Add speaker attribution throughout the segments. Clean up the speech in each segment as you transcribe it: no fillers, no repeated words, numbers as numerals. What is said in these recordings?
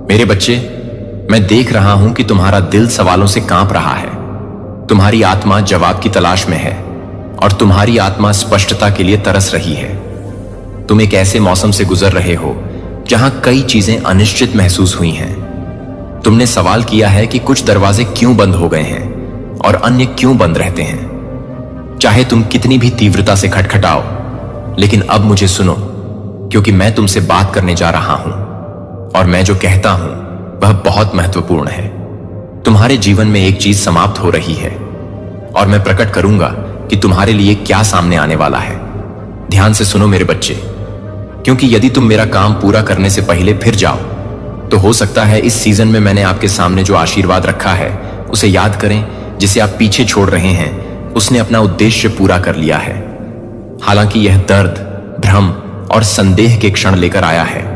Speaker 1: मेरे बच्चे, मैं देख रहा हूं कि तुम्हारा दिल सवालों से कांप रहा है। तुम्हारी आत्मा जवाब की तलाश में है और तुम्हारी आत्मा स्पष्टता के लिए तरस रही है। तुम एक ऐसे मौसम से गुजर रहे हो जहां कई चीजें अनिश्चित महसूस हुई हैं। तुमने सवाल किया है कि कुछ दरवाजे क्यों बंद हो गए हैं और अन्य क्यों बंद रहते हैं। चाहे तुम कितनी भी तीव्रता से खटखटाओ, लेकिन अब मुझे सुनो, क्योंकि मैं तुमसे बात करने जा रहा हूं और मैं जो कहता हूं वह बहुत महत्वपूर्ण है। तुम्हारे जीवन में एक चीज समाप्त हो रही है और मैं प्रकट करूंगा कि तुम्हारे लिए क्या सामने आने वाला है। ध्यान से सुनो मेरे बच्चे, क्योंकि यदि तुम मेरा काम पूरा करने से पहले फिर जाओ तो हो सकता है इस सीजन में मैंने आपके सामने जो आशीर्वाद रखा है उसे याद करें, जिसे आप पीछे छोड़ रहे हैं उसने अपना उद्देश्य पूरा कर लिया है। हालांकि यह दर्द, भ्रम और संदेह के क्षण लेकर आया है।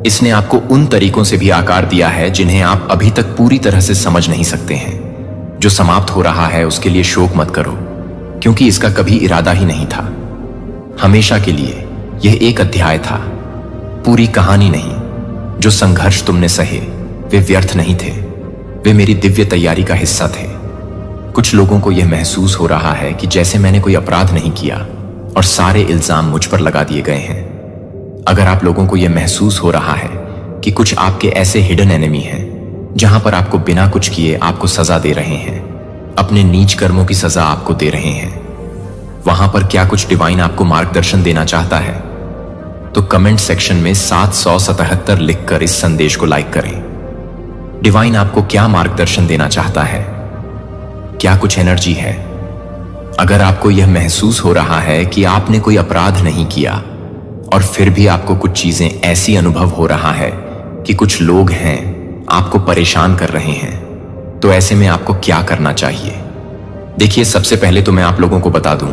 Speaker 1: इसने आपको उन तरीकों से भी आकार दिया है जिन्हें आप अभी तक पूरी तरह से समझ नहीं सकते हैं। जो समाप्त हो रहा है उसके लिए शोक मत करो, क्योंकि इसका कभी इरादा ही नहीं था। हमेशा के लिए यह एक अध्याय था, पूरी कहानी नहीं। जो संघर्ष तुमने सहे वे व्यर्थ नहीं थे, वे मेरी दिव्य तैयारी का हिस्सा थे। कुछ लोगों को यह महसूस हो रहा है कि जैसे मैंने कोई अपराध नहीं किया और सारे इल्जाम मुझ पर लगा दिए गए हैं। अगर आप लोगों को यह महसूस हो रहा है कि कुछ आपके ऐसे हिडन एनिमी हैं जहां पर आपको बिना कुछ किए आपको सजा दे रहे हैं, अपने नीच कर्मों की सजा आपको दे रहे हैं, वहां पर क्या कुछ डिवाइन आपको मार्गदर्शन देना चाहता है, तो कमेंट सेक्शन में 777 लिखकर इस संदेश को लाइक करें। डिवाइन आपको क्या मार्गदर्शन देना चाहता है? क्या कुछ एनर्जी है? अगर आपको यह महसूस हो रहा है कि आपने कोई अपराध नहीं किया और फिर भी आपको कुछ चीजें ऐसी अनुभव हो रहा है कि कुछ लोग हैं आपको परेशान कर रहे हैं, तो ऐसे में आपको क्या करना चाहिए? देखिए, सबसे पहले तो मैं आप लोगों को बता दूं,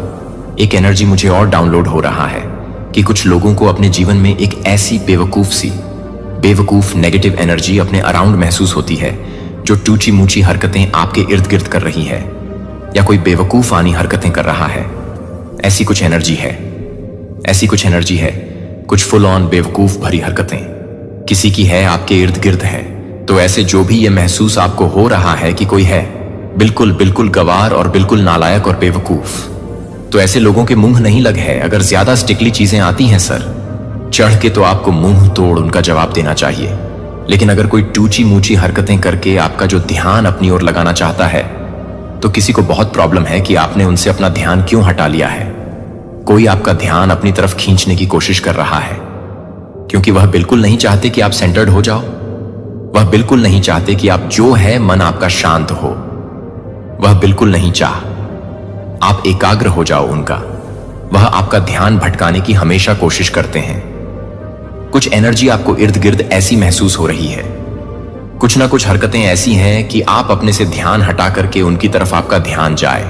Speaker 1: एक एनर्जी मुझे और डाउनलोड हो रहा है कि कुछ लोगों को अपने जीवन में एक ऐसी बेवकूफ नेगेटिव एनर्जी अपने अराउंड महसूस होती है जो टूची मूची हरकतें आपके इर्द गिर्द कर रही है या कोई बेवकूफ आनी हरकतें कर रहा है। ऐसी कुछ एनर्जी है, कुछ फुल ऑन बेवकूफ भरी हरकतें किसी की है, आपके इर्द गिर्द है। तो ऐसे जो भी ये महसूस आपको हो रहा है कि कोई है बिल्कुल गवार और बिल्कुल नालायक और बेवकूफ, तो ऐसे लोगों के मुंह नहीं लग है। अगर ज्यादा स्टिकली चीजें आती हैं सर, चढ़ के तो आपको मुंह तोड़ उनका जवाब देना चाहिए। लेकिन अगर कोई टूची मूची हरकतें करके आपका जो ध्यान अपनी ओर लगाना चाहता है, तो किसी को बहुत प्रॉब्लम है कि आपने उनसे अपना ध्यान क्यों हटा लिया है। कोई आपका ध्यान अपनी तरफ खींचने की कोशिश कर रहा है, क्योंकि वह बिल्कुल नहीं चाहते कि आप सेंटर्ड हो जाओ। वह बिल्कुल नहीं चाहते कि आप जो है मन आपका शांत हो। वह बिल्कुल नहीं चाह आप एकाग्र हो जाओ उनका। वह आपका ध्यान भटकाने की हमेशा कोशिश करते हैं। कुछ एनर्जी आपको इर्द गिर्द ऐसी महसूस हो रही है। कुछ ना कुछ हरकतें ऐसी हैं कि आप अपने से ध्यान हटा करके उनकी तरफ आपका ध्यान जाए।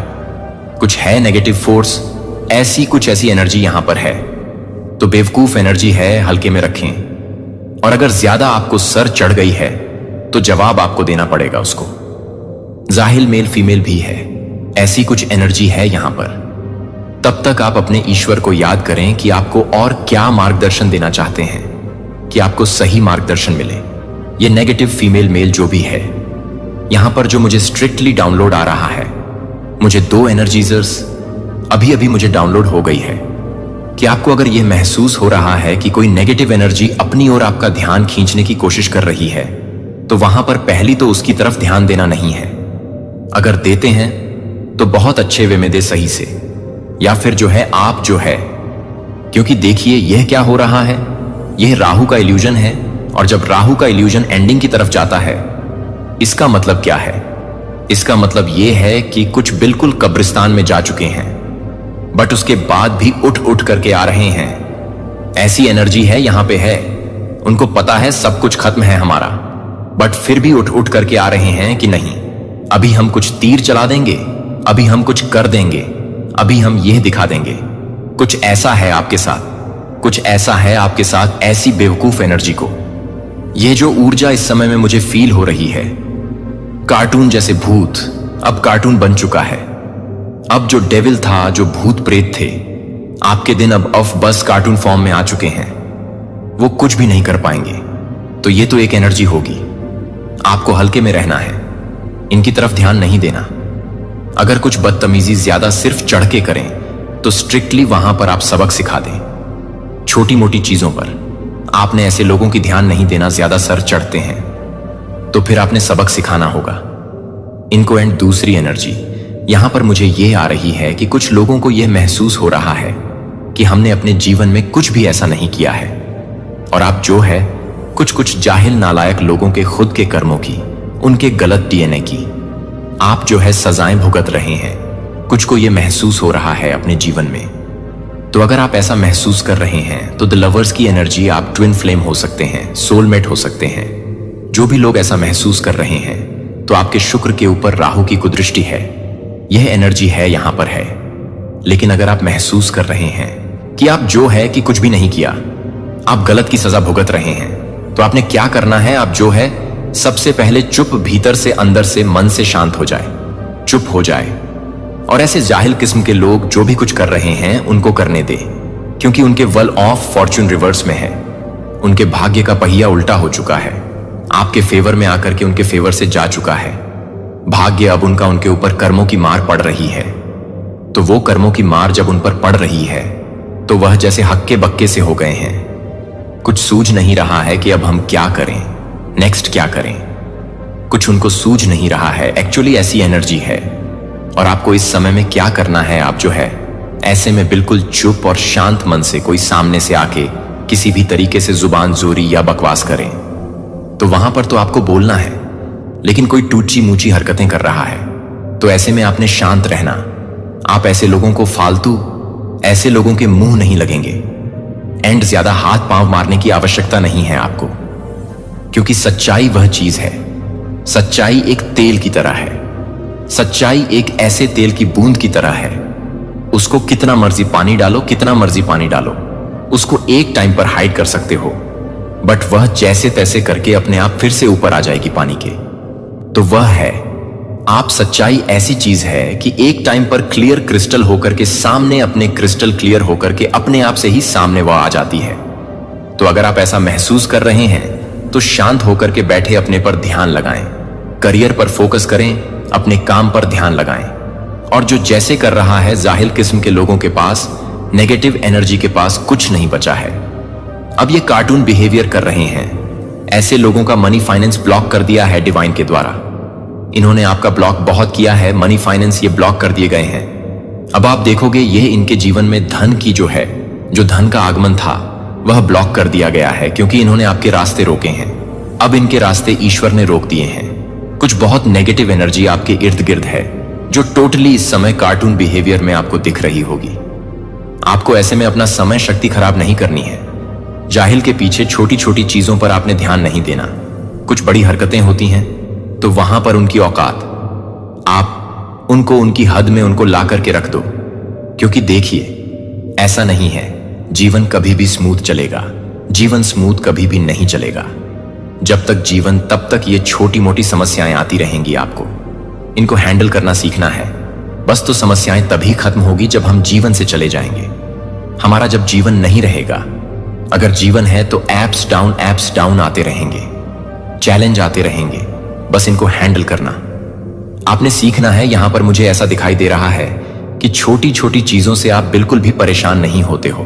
Speaker 1: कुछ है नेगेटिव फोर्स, ऐसी एनर्जी यहां पर है। तो बेवकूफ एनर्जी है, हल्के में रखें। और अगर ज्यादा आपको सर चढ़ गई है तो जवाब आपको देना पड़ेगा उसको। जाहिल मेल फीमेल भी है, ऐसी कुछ एनर्जी है यहां पर। तब तक आप अपने ईश्वर को याद करें कि आपको और क्या मार्गदर्शन देना चाहते हैं, कि आपको सही मार्गदर्शन मिले। ये नेगेटिव फीमेल मेल जो भी है यहां पर, जो मुझे स्ट्रिक्टली डाउनलोड आ रहा है, मुझे 2 एनर्जीजर्स अभी मुझे डाउनलोड हो गई है कि आपको अगर यह महसूस हो रहा है कि कोई नेगेटिव एनर्जी अपनी ओर आपका ध्यान खींचने की कोशिश कर रही है, तो वहां पर पहली तो उसकी तरफ ध्यान देना नहीं है। अगर देते हैं तो बहुत अच्छे वे में दे, सही से, या फिर जो है आप जो है। क्योंकि देखिए यह क्या हो रहा है, यह राहु का इल्यूजन है, और जब राहु का इल्यूजन एंडिंग की तरफ जाता है, इसका मतलब क्या है? इसका मतलब यह है कि कुछ बिल्कुल कब्रिस्तान में जा चुके हैं, बट उसके बाद भी उठ करके आ रहे हैं। ऐसी एनर्जी है यहां पे है, उनको पता है सब कुछ खत्म है हमारा, बट फिर भी उठ करके आ रहे हैं कि नहीं, अभी हम कुछ तीर चला देंगे, अभी हम कुछ कर देंगे, अभी हम यह दिखा देंगे। कुछ ऐसा है आपके साथ, ऐसी बेवकूफ एनर्जी को। यह जो ऊर्जा इस समय में मुझे फील हो रही है, कार्टून जैसे भूत अब कार्टून बन चुका है। अब जो डेविल था, जो भूत प्रेत थे, आपके दिन अब बस कार्टून फॉर्म में आ चुके हैं। वो कुछ भी नहीं कर पाएंगे। तो ये तो एक एनर्जी होगी। आपको हल्के में रहना है, इनकी तरफ ध्यान नहीं देना। अगर कुछ बदतमीजी ज्यादा सिर्फ चढ़ के करें तो स्ट्रिक्टली वहां पर आप सबक सिखा दें। छोटी मोटी चीजों पर आपने ऐसे लोगों की ध्यान नहीं देना, ज्यादा सर चढ़ते हैं तो फिर आपने सबक सिखाना होगा इनको। एंड दूसरी एनर्जी यहां पर मुझे यह आ रही है कि कुछ लोगों को यह महसूस हो रहा है कि हमने अपने जीवन में कुछ भी ऐसा नहीं किया है, और आप जो है कुछ जाहिल नालायक लोगों के खुद के कर्मों की, उनके गलत डीएनए की आप जो है सजाएं भुगत रहे हैं। कुछ को यह महसूस हो रहा है अपने जीवन में। तो अगर आप ऐसा महसूस कर रहे हैं तो द लवर्स की एनर्जी, आप ट्विन फ्लेम हो सकते हैं, सोलमेट हो सकते हैं। जो भी लोग ऐसा महसूस कर रहे हैं तो आपके शुक्र के ऊपर राहु की कुदृष्टि है, यह एनर्जी है यहां पर है। लेकिन अगर आप महसूस कर रहे हैं कि आप जो है कि कुछ भी नहीं किया, आप गलत की सजा भुगत रहे हैं, तो आपने क्या करना है, आप जो है सबसे पहले चुप, भीतर से अंदर से मन से शांत हो जाए, चुप हो जाए। और ऐसे जाहिल किस्म के लोग जो भी कुछ कर रहे हैं उनको करने दे, क्योंकि उनके वेल ऑफ फॉर्च्यून रिवर्स में है। उनके भाग्य का पहिया उल्टा हो चुका है, आपके फेवर में आकर के उनके फेवर से जा चुका है। भाग्य अब उनका उनके ऊपर कर्मों की मार पड़ रही है। तो वो कर्मों की मार जब उन पर पड़ रही है तो वह जैसे हक्के बक्के से हो गए हैं। कुछ सूझ नहीं रहा है कि अब हम क्या करें, नेक्स्ट क्या करें। कुछ उनको सूझ नहीं रहा है। एक्चुअली ऐसी एनर्जी है और आपको इस समय में क्या करना है, आप जो है ऐसे में बिल्कुल चुप और शांत मन से कोई सामने से आके किसी भी तरीके से जुबान जोरी या बकवास करें तो वहां पर तो आपको बोलना है, लेकिन कोई टूची मूची हरकतें कर रहा है तो ऐसे में आपने शांत रहना। आप ऐसे लोगों को फालतू, ऐसे लोगों के मुंह नहीं लगेंगे। एंड ज्यादा हाथ पांव मारने की आवश्यकता नहीं है आपको, क्योंकि सच्चाई वह चीज है। सच्चाई एक तेल की तरह है। सच्चाई एक ऐसे तेल की बूंद की तरह है। उसको कितना मर्जी पानी डालो, कितना मर्जी पानी डालो, उसको एक टाइम पर हाइड कर सकते हो, बट वह जैसे तैसे करके अपने आप फिर से ऊपर आ जाएगी पानी के। तो वह है, आप सच्चाई ऐसी चीज है कि एक टाइम पर क्लियर क्रिस्टल होकर के सामने, अपने क्रिस्टल क्लियर होकर के अपने आप से ही सामने वह आ जाती है। तो अगर आप ऐसा महसूस कर रहे हैं तो शांत होकर के बैठे अपने पर ध्यान लगाएं, करियर पर फोकस करें, अपने काम पर ध्यान लगाएं। और जो जैसे कर रहा है, जाहिल किस्म के लोगों के पास, नेगेटिव एनर्जी के पास कुछ नहीं बचा है। अब ये कार्टून बिहेवियर कर रहे हैं। ऐसे लोगों का मनी फाइनेंस ब्लॉक कर दिया है डिवाइन के द्वारा। इन्होंने आपका ब्लॉक बहुत किया है, मनी फाइनेंस ये ब्लॉक कर दिए गए हैं। अब आप देखोगे ये इनके जीवन में धन की जो है, जो धन का आगमन था वह ब्लॉक कर दिया गया है, क्योंकि इन्होंने आपके रास्ते रोके हैं। अब इनके रास्ते ईश्वर ने रोक दिए हैं। कुछ बहुत नेगेटिव एनर्जी आपके इर्द गिर्द है जो टोटली इस समय कार्टून बिहेवियर में आपको दिख रही होगी। आपको ऐसे में अपना समय शक्ति खराब नहीं करनी है। जाहिल के पीछे छोटी छोटी चीजों पर आपने ध्यान नहीं देना। कुछ बड़ी हरकतें होती हैं तो वहां पर उनकी औकात, आप उनको उनकी हद में उनको ला करके रख दो, क्योंकि देखिए ऐसा नहीं है जीवन कभी भी स्मूथ चलेगा। जीवन स्मूथ कभी भी नहीं चलेगा। जब तक जीवन, तब तक ये छोटी मोटी समस्याएं आती रहेंगी। आपको इनको हैंडल करना सीखना है बस। तो समस्याएं तभी खत्म होगी जब हम जीवन से चले जाएंगे। हमारा जब जीवन नहीं रहेगा, अगर जीवन है तो एप्स डाउन आते रहेंगे, चैलेंज आते रहेंगे। बस इनको हैंडल करना आपने सीखना है। यहां पर मुझे ऐसा दिखाई दे रहा है कि छोटी छोटी चीजों से आप बिल्कुल भी परेशान नहीं होते हो।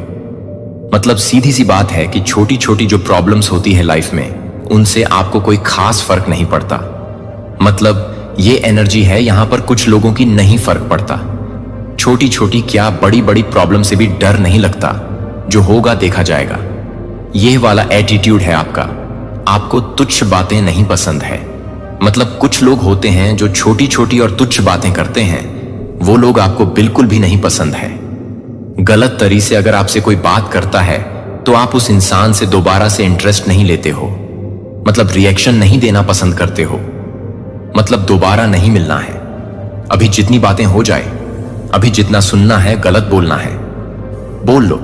Speaker 1: मतलब सीधी सी बात है कि छोटी छोटी जो प्रॉब्लम्स होती है लाइफ में, उनसे आपको कोई खास फर्क नहीं पड़ता। मतलब ये एनर्जी है यहां पर कुछ लोगों की नहीं फर्क पड़ता। छोटी छोटी क्या, बड़ी बड़ी प्रॉब्लम से भी डर नहीं लगता। जो होगा देखा जाएगा, यह वाला एटीट्यूड है आपका। आपको तुच्छ बातें नहीं पसंद है। मतलब कुछ लोग होते हैं जो छोटी छोटी और तुच्छ बातें करते हैं, वो लोग आपको बिल्कुल भी नहीं पसंद है। गलत तरीके से अगर आपसे कोई बात करता है तो आप उस इंसान से दोबारा से इंटरेस्ट नहीं लेते हो। मतलब रिएक्शन नहीं देना पसंद करते हो। मतलब दोबारा नहीं मिलना है। अभी जितनी बातें हो जाए, अभी जितना सुनना है, गलत बोलना है, बोल लो।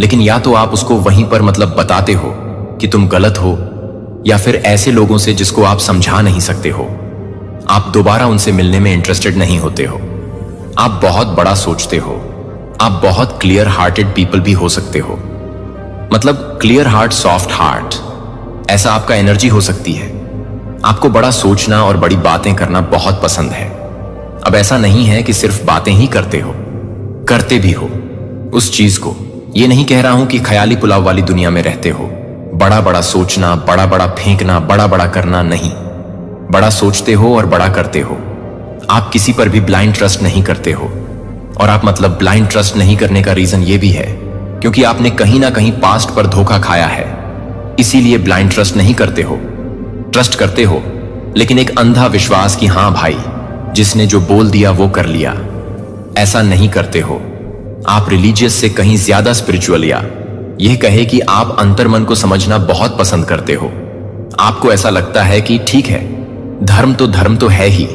Speaker 1: लेकिन या तो आप उसको वहीं पर मतलब बताते हो कि तुम गलत हो, या फिर ऐसे लोगों से जिसको आप समझा नहीं सकते हो, आप दोबारा उनसे मिलने में इंटरेस्टेड नहीं होते हो। आप बहुत बड़ा सोचते हो। आप बहुत क्लियर हार्टेड पीपल भी हो सकते हो। मतलब क्लियर हार्ट, सॉफ्ट हार्ट, ऐसा आपका एनर्जी हो सकती है। आपको बड़ा सोचना और बड़ी बातें करना बहुत पसंद है। अब ऐसा नहीं है कि सिर्फ बातें ही करते हो, करते भी हो उस चीज को। ये नहीं कह रहा हूं कि ख्याली पुलाव वाली दुनिया में रहते हो, बड़ा बड़ा सोचना, बड़ा बड़ा फेंकना, बड़ा बड़ा करना नहीं। बड़ा सोचते हो और बड़ा करते हो। आप किसी पर भी ब्लाइंड ट्रस्ट नहीं करते हो। और आप मतलब ब्लाइंड ट्रस्ट नहीं करने का रीजन ये भी है क्योंकि आपने कहीं ना कहीं पास्ट पर धोखा खाया है, इसीलिए ब्लाइंड ट्रस्ट नहीं करते हो। ट्रस्ट करते हो लेकिन एक अंधा विश्वास कि हां भाई, जिसने जो बोल दिया वो कर लिया। ऐसा नहीं करते हो। आप रिलीजियस से कहीं ज्यादा स्पिरिचुअल, या यह कहे कि आप अंतर्मन को समझना बहुत पसंद करते हो। आपको ऐसा लगता है कि ठीक है, धर्म तो है ही।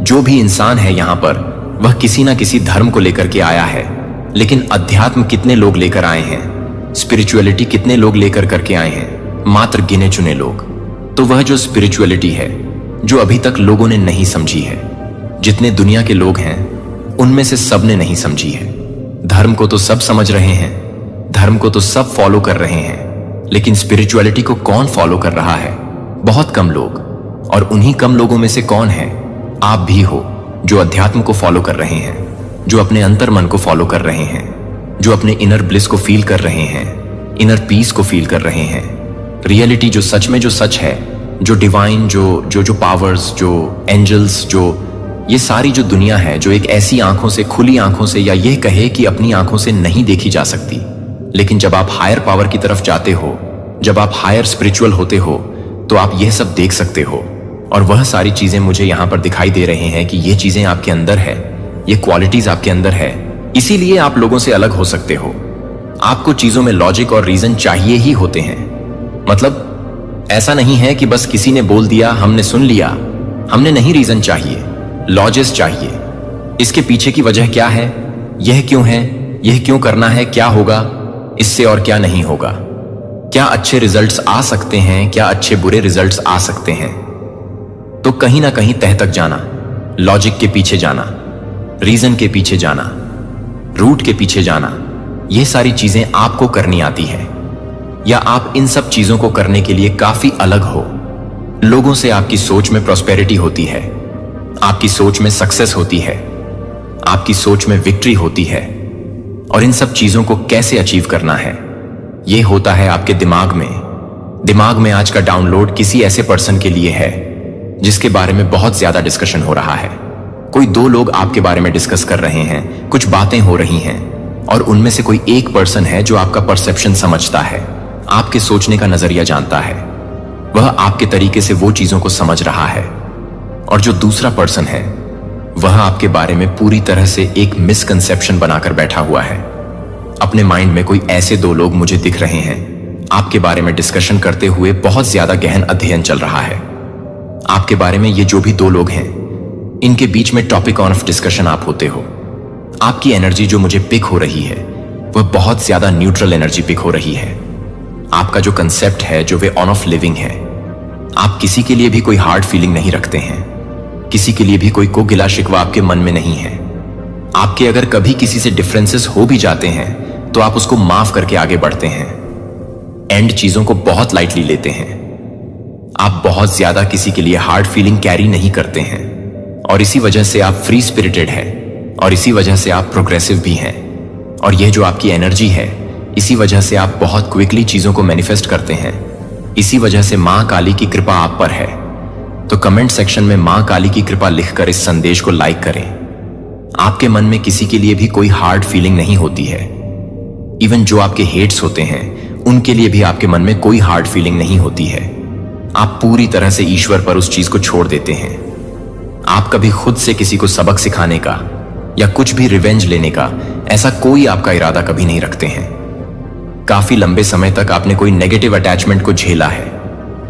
Speaker 1: जो भी इंसान है यहां पर वह किसी ना किसी धर्म को लेकर के आया है, लेकिन अध्यात्म कितने लोग लेकर आए हैं, स्पिरिचुअलिटी कितने लोग लेकर करके आए हैं? मात्र गिने चुने लोग। तो वह जो स्पिरिचुअलिटी है जो अभी तक लोगों ने नहीं समझी है, जितने दुनिया के लोग हैं उनमें से सब ने नहीं समझी है। धर्म को तो सब समझ रहे हैं, धर्म को तो सब फॉलो कर रहे हैं, लेकिन स्पिरिचुअलिटी को कौन फॉलो कर रहा है? बहुत कम लोग। और उन्हीं कम लोगों में से कौन है? आप भी हो, जो अध्यात्म को फॉलो कर रहे हैं, जो अपने अंतर मन को फॉलो कर रहे हैं, जो अपने इनर ब्लिस को फील कर रहे हैं, इनर पीस को फील कर रहे हैं। रियलिटी जो सच में जो सच है, जो डिवाइन, जो पावर्स, जो एंजल्स, जो ये सारी जो दुनिया है, जो एक ऐसी आंखों से, खुली आंखों से, या यह कहे कि अपनी आंखों से नहीं देखी जा सकती। लेकिन जब आप हायर पावर की तरफ जाते हो, जब आप हायर स्पिरिचुअल होते हो, तो आप यह सब देख सकते हो। और वह सारी चीजें मुझे यहां पर दिखाई दे रहे हैं कि ये चीजें आपके अंदर है, ये क्वालिटीज आपके अंदर है। इसीलिए आप लोगों से अलग हो सकते हो। आपको चीजों में लॉजिक और रीजन चाहिए ही होते हैं। मतलब ऐसा नहीं है कि बस किसी ने बोल दिया, हमने सुन लिया। हमने नहीं, रीजन चाहिए, लॉजिक चाहिए। इसके पीछे की वजह क्या है, यह क्यों है, यह क्यों करना है, क्या होगा इससे और क्या नहीं होगा, क्या अच्छे रिजल्ट्स आ सकते हैं, क्या अच्छे बुरे रिजल्ट्स आ सकते हैं। तो कहीं ना कहीं तह तक जाना, लॉजिक के पीछे जाना, रीजन के पीछे जाना, रूट के पीछे जाना, ये सारी चीजें आपको करनी आती है, या आप इन सब चीजों को करने के लिए काफी अलग हो। लोगों से आपकी सोच में प्रॉस्पेरिटी होती है, आपकी सोच में सक्सेस होती है, आपकी सोच में विक्ट्री होती है। और इन सब चीजों को कैसे अचीव करना है, यह होता है आपके दिमाग में। दिमाग में आज का डाउनलोड किसी ऐसे पर्सन के लिए है जिसके बारे में बहुत ज्यादा डिस्कशन हो रहा है। कोई दो लोग आपके बारे में डिस्कस कर रहे हैं, कुछ बातें हो रही हैं, और उनमें से कोई एक पर्सन है जो आपका परसेप्शन समझता है, आपके सोचने का नजरिया जानता है। वह आपके तरीके से वो चीजों को समझ रहा है। और जो दूसरा पर्सन है वह आपके बारे में पूरी तरह से एक मिसकंसेप्शन बनाकर बैठा हुआ है। अपने माइंड में कोई ऐसे दो लोग मुझे दिख रहे हैं, आपके बारे में डिस्कशन करते हुए बहुत ज्यादा गहन अध्ययन चल रहा है। आपके बारे में ये जो भी दो लोग हैं, इनके बीच में टॉपिक ऑन ऑफ डिस्कशन आप होते हो। आपकी एनर्जी जो मुझे पिक हो रही है वह बहुत ज्यादा न्यूट्रल एनर्जी पिक हो रही है। आपका जो कंसेप्ट है, जो वे ऑन ऑफ लिविंग है, आप किसी के लिए भी कोई हार्ड फीलिंग नहीं रखते हैं, किसी के लिए भी कोई को गिला शिकवा आपके मन में नहीं है। आपके अगर कभी किसी से डिफरेंसेस हो भी जाते हैं तो आप उसको माफ करके आगे बढ़ते हैं। एंड चीजों को बहुत लाइटली लेते हैं। आप बहुत ज्यादा किसी के लिए हार्ड फीलिंग कैरी नहीं करते हैं, और इसी वजह से आप फ्री स्पिरिटेड हैं, और इसी वजह से आप प्रोग्रेसिव भी हैं। और यह जो आपकी एनर्जी है, इसी वजह से आप बहुत क्विकली चीजों को मैनिफेस्ट करते हैं। इसी वजह से मां काली की कृपा आप पर है। तो कमेंट सेक्शन में मां काली की कृपा लिखकर इस संदेश को लाइक करें। आपके मन में किसी के लिए भी कोई हार्ड फीलिंग नहीं होती है। इवन जो आपके हेट्स होते हैं उनके लिए भी आपके मन में कोई हार्ड फीलिंग नहीं होती है। आप पूरी तरह से ईश्वर पर उस चीज को छोड़ देते हैं। आप कभी खुद से किसी को सबक सिखाने का या कुछ भी रिवेंज लेने का ऐसा कोई आपका इरादा कभी नहीं रखते हैं। काफी लंबे समय तक आपने कोई नेगेटिव अटैचमेंट को झेला है,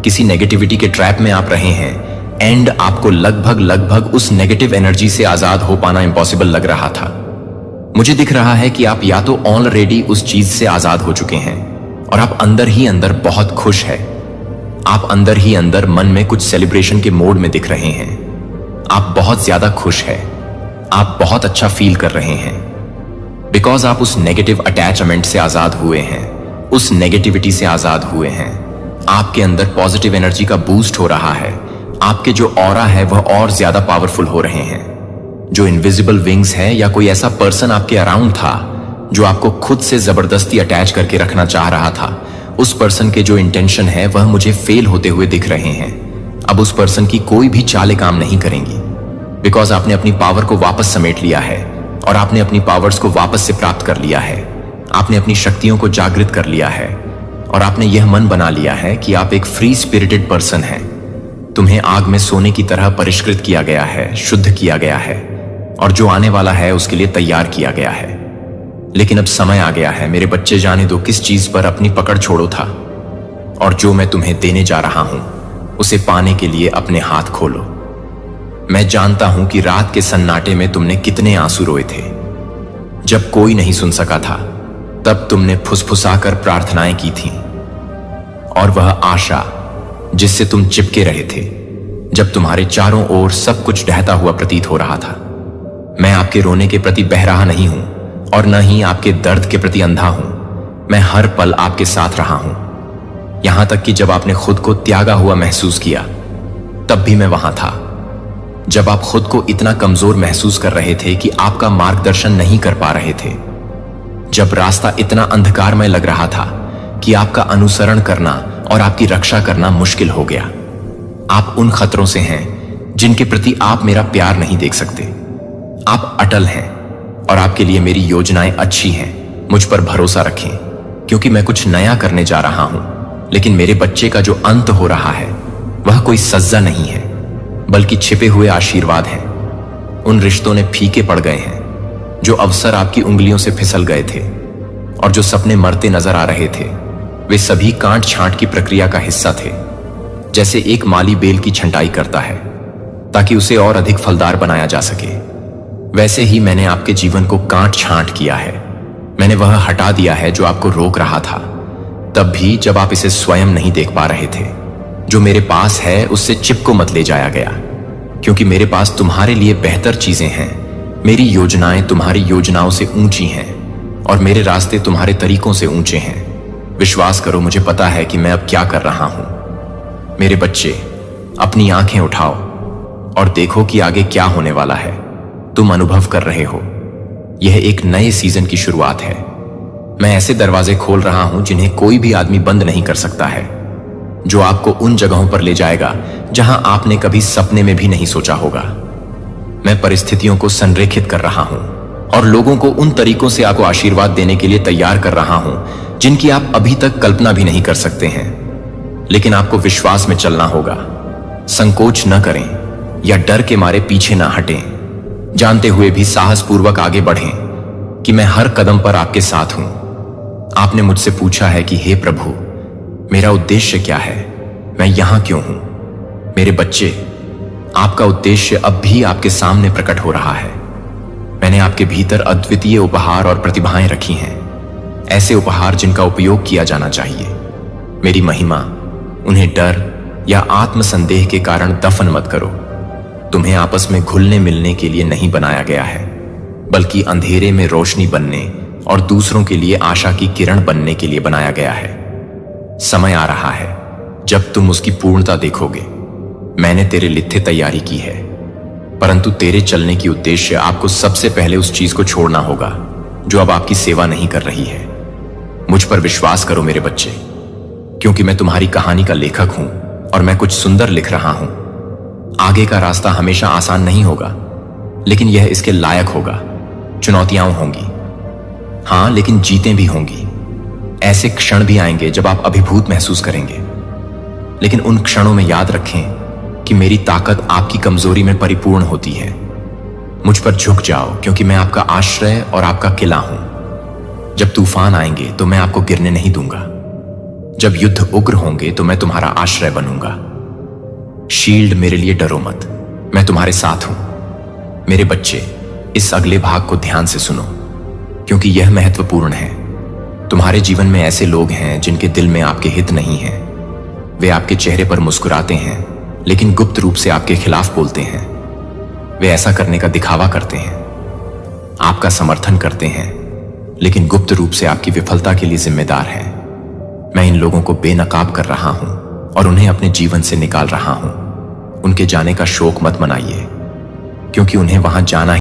Speaker 1: किसी नेगेटिविटी के ट्रैप में आप रहे हैं, एंड आपको लगभग उस नेगेटिव एनर्जी से आजाद हो पाना इम्पॉसिबल लग रहा था। मुझे दिख रहा है कि आप या तो ऑलरेडी उस चीज से आजाद हो चुके हैं और आप अंदर ही अंदर बहुत खुश है। आप अंदर ही अंदर मन में कुछ सेलिब्रेशन के मोड में दिख रहे हैं। आप बहुत ज्यादा खुश है, आप बहुत अच्छा फील कर रहे हैं, बिकॉज आप उस नेगेटिव अटैचमेंट से आजाद हुए हैं, उस नेगेटिविटी से आजाद हुए हैं। आपके अंदर पॉजिटिव एनर्जी का बूस्ट हो रहा है। आपके जो ऑरा है वह और ज्यादा पावरफुल हो रहे हैं। जो इनविजिबल विंग्स है या कोई ऐसा पर्सन आपके अराउंड था जो आपको खुद से जबरदस्ती अटैच करके रखना चाह रहा था, उस पर्सन के जो इंटेंशन है वह मुझे फेल होते हुए दिख रहे हैं। अब उस पर्सन की कोई भी चालें काम नहीं करेंगी, बिकॉज आपने अपनी पावर को वापस समेट लिया है और आपने अपनी पावर्स को वापस से प्राप्त कर लिया है। आपने अपनी शक्तियों को जागृत कर लिया है और आपने यह मन बना लिया है कि आप एक फ्री स्पिरिटेड पर्सन हैं। तुम्हें आग में सोने की तरह परिष्कृत किया गया है, शुद्ध किया गया है और जो आने वाला है उसके लिए तैयार किया गया है। लेकिन अब समय आ गया है मेरे बच्चे, जाने दो किस चीज पर अपनी पकड़ छोड़ो था, और जो मैं तुम्हें देने जा रहा हूं उसे पाने के लिए अपने हाथ खोलो। मैं जानता हूं कि रात के सन्नाटे में तुमने कितने आंसू रोए थे। जब कोई नहीं सुन सका था तब तुमने फुसफुसाकर प्रार्थनाएं की थीं, और वह आशा जिससे तुम चिपके रहे थे जब तुम्हारे चारों ओर सब कुछ ढहता हुआ प्रतीत हो रहा था। मैं आपके रोने के प्रति बहराहा नहीं हूं और न ही आपके दर्द के प्रति अंधा हूं। मैं हर पल आपके साथ रहा हूं, यहां तक कि जब आपने खुद को त्यागा हुआ महसूस किया तब भी मैं वहां था। जब आप खुद को इतना कमजोर महसूस कर रहे थे कि आपका मार्गदर्शन नहीं कर पा रहे थे, जब रास्ता इतना अंधकारमय लग रहा था कि आपका अनुसरण करना और आपकी रक्षा करना मुश्किल हो गया। आप उन खतरों से हैं जिनके प्रति आप मेरा प्यार नहीं देख सकते। आप अटल हैं और आपके लिए मेरी योजनाएं अच्छी हैं। मुझ पर भरोसा रखें क्योंकि मैं कुछ नया करने जा रहा हूं। लेकिन मेरे बच्चे का जो अंत हो रहा है वह कोई सज्जा नहीं है, बल्कि छिपे हुए आशीर्वाद हैं। उन रिश्तों ने फीके पड़ गए हैं, जो अवसर आपकी उंगलियों से फिसल गए थे और जो सपने मरते नजर आ रहे थे, वे सभी कांट छांट की प्रक्रिया का हिस्सा थे। जैसे एक माली बेल की छंटाई करता है ताकि उसे और अधिक फलदार बनाया जा सके, वैसे ही मैंने आपके जीवन को कांट छांट किया है। मैंने वह हटा दिया है जो आपको रोक रहा था, तब भी जब आप इसे स्वयं नहीं देख पा रहे थे। जो मेरे पास है उससे चिप को मत ले जाया गया, क्योंकि मेरे पास तुम्हारे लिए बेहतर चीजें हैं। मेरी योजनाएं तुम्हारी योजनाओं से ऊंची हैं और मेरे रास्ते तुम्हारे तरीकों से ऊंचे हैं। विश्वास करो, मुझे पता है कि मैं अब क्या कर रहा हूं। मेरे बच्चे, अपनी आंखें उठाओ और देखो कि आगे क्या होने वाला है। तुम अनुभव कर रहे हो, यह एक नए सीजन की शुरुआत है। मैं ऐसे दरवाजे खोल रहा हूं जिन्हें कोई भी आदमी बंद नहीं कर सकता है, जो आपको उन जगहों पर ले जाएगा जहां आपने कभी सपने में भी नहीं सोचा होगा। मैं परिस्थितियों को संरेखित कर रहा हूं और लोगों को उन तरीकों से आपको आशीर्वाद देने के लिए तैयार कर रहा हूं जिनकी आप अभी तक कल्पना भी नहीं कर सकते हैं। लेकिन आपको विश्वास में चलना होगा। संकोच न करें या डर के मारे पीछे ना हटें, जानते हुए भी साहसपूर्वक आगे बढ़ें कि मैं हर कदम पर आपके साथ हूं। आपने मुझसे पूछा है कि हे प्रभु, मेरा उद्देश्य क्या है, मैं यहां क्यों हूं? मेरे बच्चे, आपका उद्देश्य अब भी आपके सामने प्रकट हो रहा है। मैंने आपके भीतर अद्वितीय उपहार और प्रतिभाएं रखी हैं, ऐसे उपहार जिनका उपयोग किया जाना चाहिए। मेरी महिमा, उन्हें डर या आत्मसंदेह के कारण दफन मत करो। तुम्हें आपस में घुलने मिलने के लिए नहीं बनाया गया है, बल्कि अंधेरे में रोशनी बनने और दूसरों के लिए आशा की किरण बनने के लिए बनाया गया है। समय आ रहा है जब तुम उसकी पूर्णता देखोगे। मैंने तेरे लिथे तैयारी की है, परंतु तेरे चलने की उद्देश्य आपको सबसे पहले उस चीज को छोड़ना होगा जो अब आपकी सेवा नहीं कर रही है। मुझ पर विश्वास करो मेरे बच्चे, क्योंकि मैं तुम्हारी कहानी का लेखक हूं और मैं कुछ सुंदर लिख रहा हूं। आगे का रास्ता हमेशा आसान नहीं होगा, लेकिन यह इसके लायक होगा। चुनौतियां होंगी, हां, लेकिन जीतें भी होंगी। ऐसे क्षण भी आएंगे जब आप अभिभूत महसूस करेंगे, लेकिन उन क्षणों में याद रखें कि मेरी ताकत आपकी कमजोरी में परिपूर्ण होती है। मुझ पर झुक जाओ, क्योंकि मैं आपका आश्रय और आपका किला हूं। जब तूफान आएंगे तो मैं आपको गिरने नहीं दूंगा। जब युद्ध उग्र होंगे तो मैं तुम्हारा आश्रय बनूंगा। शील्ड, मेरे लिए डरो मत, मैं तुम्हारे साथ हूं। मेरे बच्चे, इस अगले भाग को ध्यान से सुनो, क्योंकि यह महत्वपूर्ण है। तुम्हारे जीवन में ऐसे लोग हैं जिनके दिल में आपके हित नहीं है। वे आपके चेहरे पर मुस्कुराते हैं, लेकिन गुप्त रूप से आपके खिलाफ बोलते हैं। वे ऐसा करने का दिखावा करते हैं, आपका समर्थन करते हैं, लेकिन गुप्त रूप से आपकी विफलता के लिए जिम्मेदार हैं। मैं इन लोगों को बेनकाब कर रहा हूं और उन्हें अपने जीवन से निकाल रहा हूं। उनके जाने का शोक मत मनाइए, क्योंकि उन्हें वहां जाना